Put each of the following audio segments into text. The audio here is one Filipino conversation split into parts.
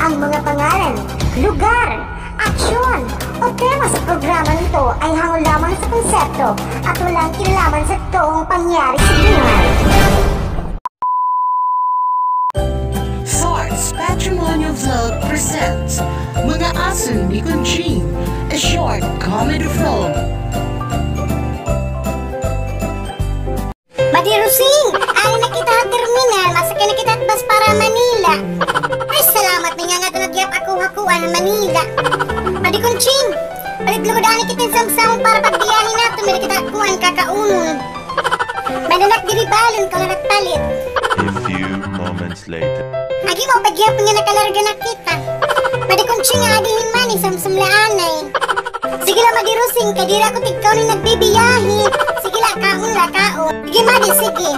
Ang mga pangalan, lugar, aksyon o tema sa programa nito ay hango lamang sa konsepto at walang kinalaman sa toong pangyari sa buhay. Thoughts Patrimonial Vlog presents Mga Asan ni Kunching, a short comedy film. Madirusing, ay nakita terminal, masakay na kita at bus para Manila. Ay salamat, may nga nga nagyap ako-hakuan ng Manila. Madikunching, paliglugodaan kita samsam para pagbiyahin nato, may kita kuhan kakaunon. May nanak diribalon ka na nagpalit. A few moments later. Agi mo, pagyap nga nakalarga na kita. Madikunching nga adihin man, samsam laanay. Sige lang madirusing, kadira ko tigkaw ni nagbibiyahi. Sige lang, kaon. Sige madi, sige.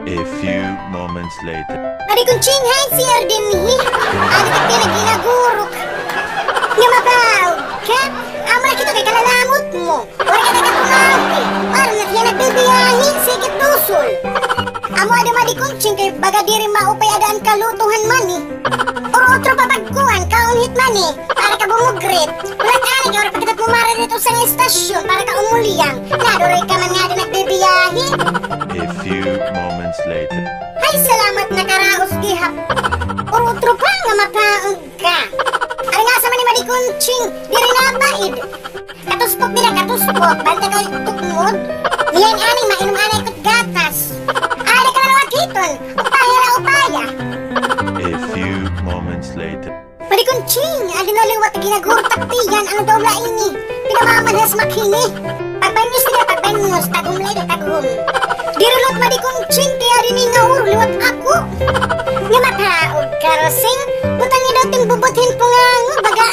A few moments later. Adi kong chinghay si Ardinhi. Adi ka pinaginagurok. Nga mabaw, ka? Ama kita kay kalalamot mo. Wala ka nagkakumawi. Para na siya nagbibiyahin, sige tusol. Amo ada madi kong ching kay baga diri maupay adaan kalutuhan mani. Or otro papagkuhan, kaunhit mani. Para ka bumugrit. Wala ka rin, ora pagkatat mo mara dito sa estasyon para ka umuliyang. Naduroy ka man nga din nagbibiyahi. A few moments later. Ay, salamat na karaos gihap. Urutro pa nga mapaong ka. Ay nga sa mani madikunching, diri na baid. Katuspok bila katuspok, banta ka tukmod. Niyan ani, mainom anay kot gatas. Ay, ka na hiton, upaya na upaya. A few moments later. Madikunching, adi na liwat ginagurtak tiyan, ano daw la ini. Pinamamanhas makhini. Pagbanyos nila, pagbanyos, tagumlay na tagum. Dirulot madikunching, kaya rin nga liwat ako. Nga mataog ka, Rosing. Butang niya daw timbubuthin po nga baga.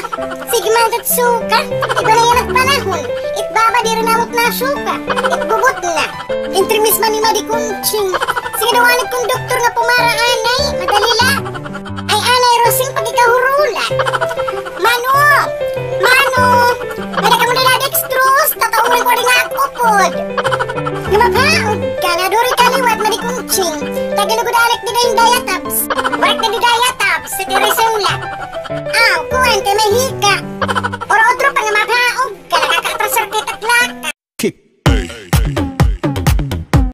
Sige man at suka. Iba na yan at panahon. Itbaba di rin amot na suka. Itbubot na. Intrimis man ni madikunching. Sige dawanag kong doktor nga pumara anay. Madalila. Ay anay, Rosing, pag ikaw hurulat. Mano! Pwede ka mo nila dextrose. Tataurin ko rin nga ako pod. Nga mapaog ka, naduri kaliwat madikunching. Tagalugod-alek nila yung diatabs. Work na di diatabs sa tirisula. Aw, kuwan ka may hika. Or otro